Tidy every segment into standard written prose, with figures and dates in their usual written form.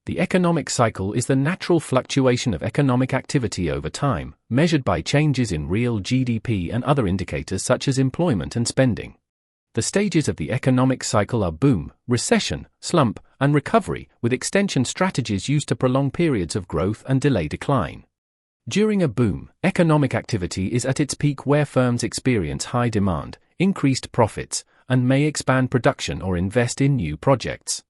The economic cycle is the natural fluctuation of economic activity over time, measured by changes in real GDP and other indicators such as employment and spending. The stages of the economic cycle are boom, recession, slump, and recovery, with extension strategies used to prolong periods of growth and delay decline. During a boom, economic activity is at its peak where firms experience high demand, increased profits, and may expand production or invest in new projects.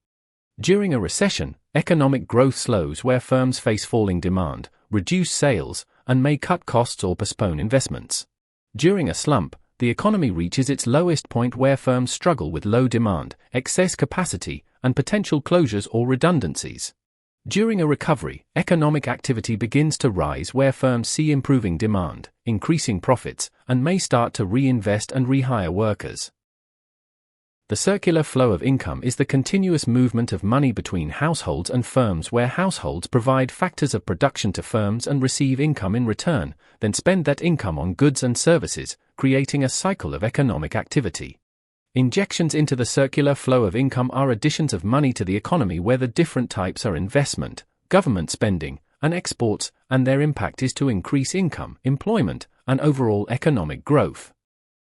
During a recession, economic growth slows where firms face falling demand, reduce sales, and may cut costs or postpone investments. During a slump, the economy reaches its lowest point where firms struggle with low demand, excess capacity, and potential closures or redundancies. During a recovery, economic activity begins to rise where firms see improving demand, increasing profits, and may start to reinvest and rehire workers. The circular flow of income is the continuous movement of money between households and firms where households provide factors of production to firms and receive income in return, then spend that income on goods and services, creating a cycle of economic activity. Injections into the circular flow of income are additions of money to the economy where the different types are investment, government spending, and exports, and their impact is to increase income, employment, and overall economic growth.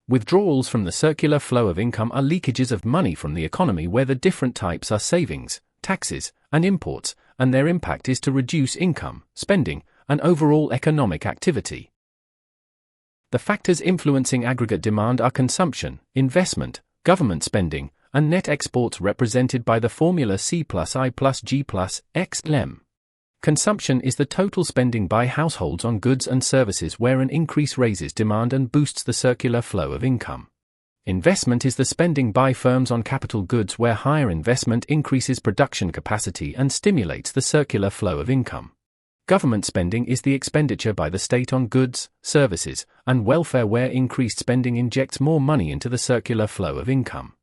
Withdrawals from the circular flow of income are leakages of money from the economy where the different types are savings, taxes, and imports, and their impact is to reduce income, spending, and overall economic activity. The factors influencing aggregate demand are consumption, investment, government spending, and net exports represented by the formula C+I+G+X Lem. Consumption is the total spending by households on goods and services where an increase raises demand and boosts the circular flow of income. Investment is the spending by firms on capital goods where higher investment increases production capacity and stimulates the circular flow of income. Government spending is the expenditure by the state on goods, services, and welfare where increased spending injects more money into the circular flow of income.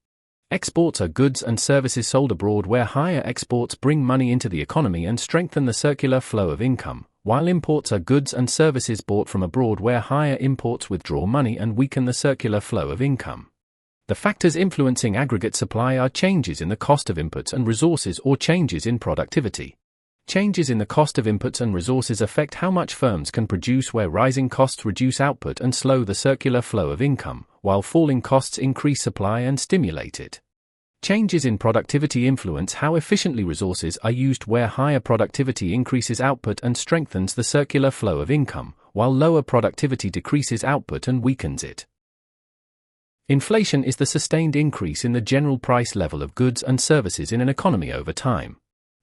Exports are goods and services sold abroad where higher exports bring money into the economy and strengthen the circular flow of income, while imports are goods and services bought from abroad where higher imports withdraw money and weaken the circular flow of income. The factors influencing aggregate supply are changes in the cost of inputs and resources or changes in productivity. Changes in the cost of inputs and resources affect how much firms can produce where rising costs reduce output and slow the circular flow of income, while falling costs increase supply and stimulate it. Changes in productivity influence how efficiently resources are used where higher productivity increases output and strengthens the circular flow of income, while lower productivity decreases output and weakens it. Inflation is the sustained increase in the general price level of goods and services in an economy over time.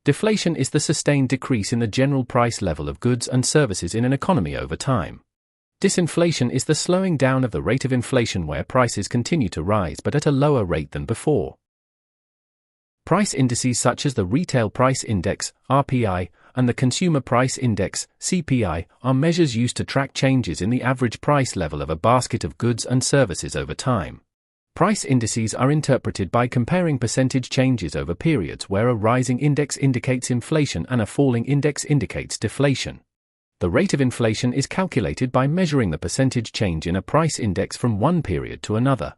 Deflation is the sustained decrease in the general price level of goods and services in an economy over time. Disinflation is the slowing down of the rate of inflation where prices continue to rise but at a lower rate than before. Price indices such as the Retail Price Index, RPI, and the Consumer Price Index, CPI, are measures used to track changes in the average price level of a basket of goods and services over time. Price indices are interpreted by comparing percentage changes over periods where a rising index indicates inflation and a falling index indicates deflation. The rate of inflation is calculated by measuring the percentage change in a price index from one period to another.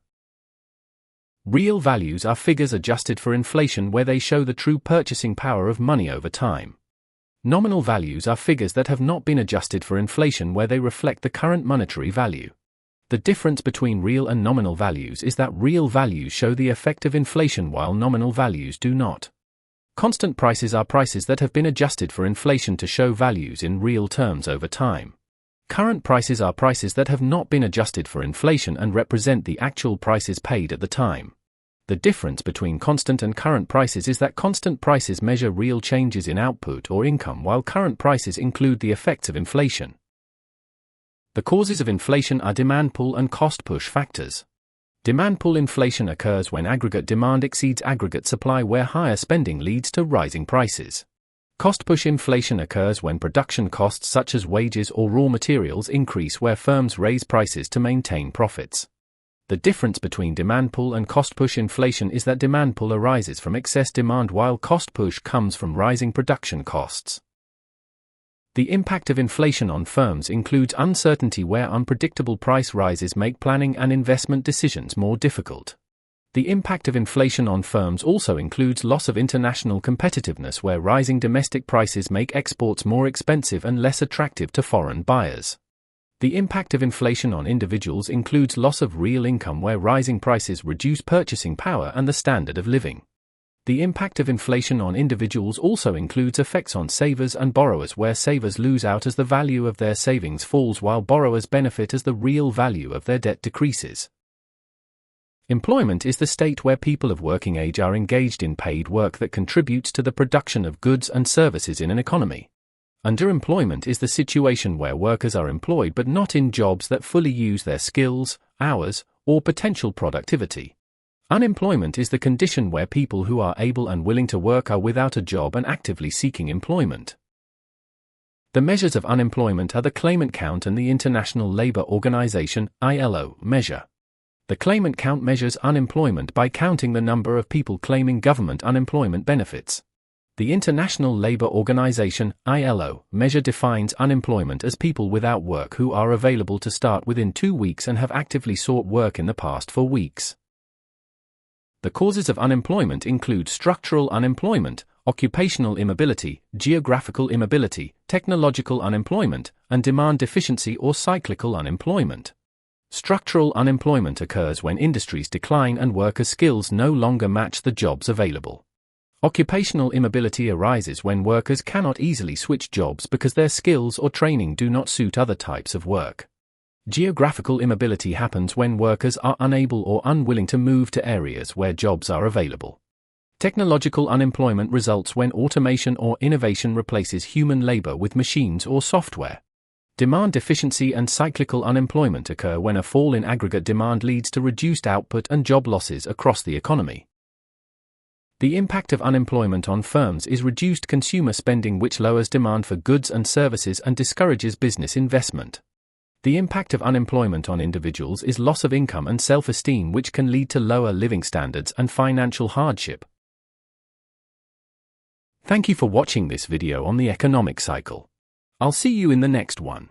Real values are figures adjusted for inflation where they show the true purchasing power of money over time. Nominal values are figures that have not been adjusted for inflation where they reflect the current monetary value. The difference between real and nominal values is that real values show the effect of inflation while nominal values do not. Constant prices are prices that have been adjusted for inflation to show values in real terms over time. Current prices are prices that have not been adjusted for inflation and represent the actual prices paid at the time. The difference between constant and current prices is that constant prices measure real changes in output or income while current prices include the effects of inflation. The causes of inflation are demand pull and cost push factors. Demand pull inflation occurs when aggregate demand exceeds aggregate supply where higher spending leads to rising prices. Cost push inflation occurs when production costs such as wages or raw materials increase where firms raise prices to maintain profits. The difference between demand pull and cost push inflation is that demand pull arises from excess demand while cost push comes from rising production costs. The impact of inflation on firms includes uncertainty where unpredictable price rises make planning and investment decisions more difficult. The impact of inflation on firms also includes loss of international competitiveness, where rising domestic prices make exports more expensive and less attractive to foreign buyers. The impact of inflation on individuals includes loss of real income, where rising prices reduce purchasing power and the standard of living. The impact of inflation on individuals also includes effects on savers and borrowers, where savers lose out as the value of their savings falls, while borrowers benefit as the real value of their debt decreases. Employment is the state where people of working age are engaged in paid work that contributes to the production of goods and services in an economy. Underemployment is the situation where workers are employed but not in jobs that fully use their skills, hours, or potential productivity. Unemployment is the condition where people who are able and willing to work are without a job and actively seeking employment. The measures of unemployment are the claimant count and the International Labour Organization (ILO) measure. The claimant count measures unemployment by counting the number of people claiming government unemployment benefits. The International Labour Organization (ILO) measure defines unemployment as people without work who are available to start within 2 weeks and have actively sought work in the past 4 weeks. The causes of unemployment include structural unemployment, occupational immobility, geographical immobility, technological unemployment, and demand deficiency or cyclical unemployment. Structural unemployment occurs when industries decline and workers' skills no longer match the jobs available. Occupational immobility arises when workers cannot easily switch jobs because their skills or training do not suit other types of work. Geographical immobility happens when workers are unable or unwilling to move to areas where jobs are available. Technological unemployment results when automation or innovation replaces human labor with machines or software. Demand deficiency and cyclical unemployment occur when a fall in aggregate demand leads to reduced output and job losses across the economy. The impact of unemployment on firms is reduced consumer spending, which lowers demand for goods and services and discourages business investment. The impact of unemployment on individuals is loss of income and self-esteem, which can lead to lower living standards and financial hardship. Thank you for watching this video on the economic cycle. I'll see you in the next one.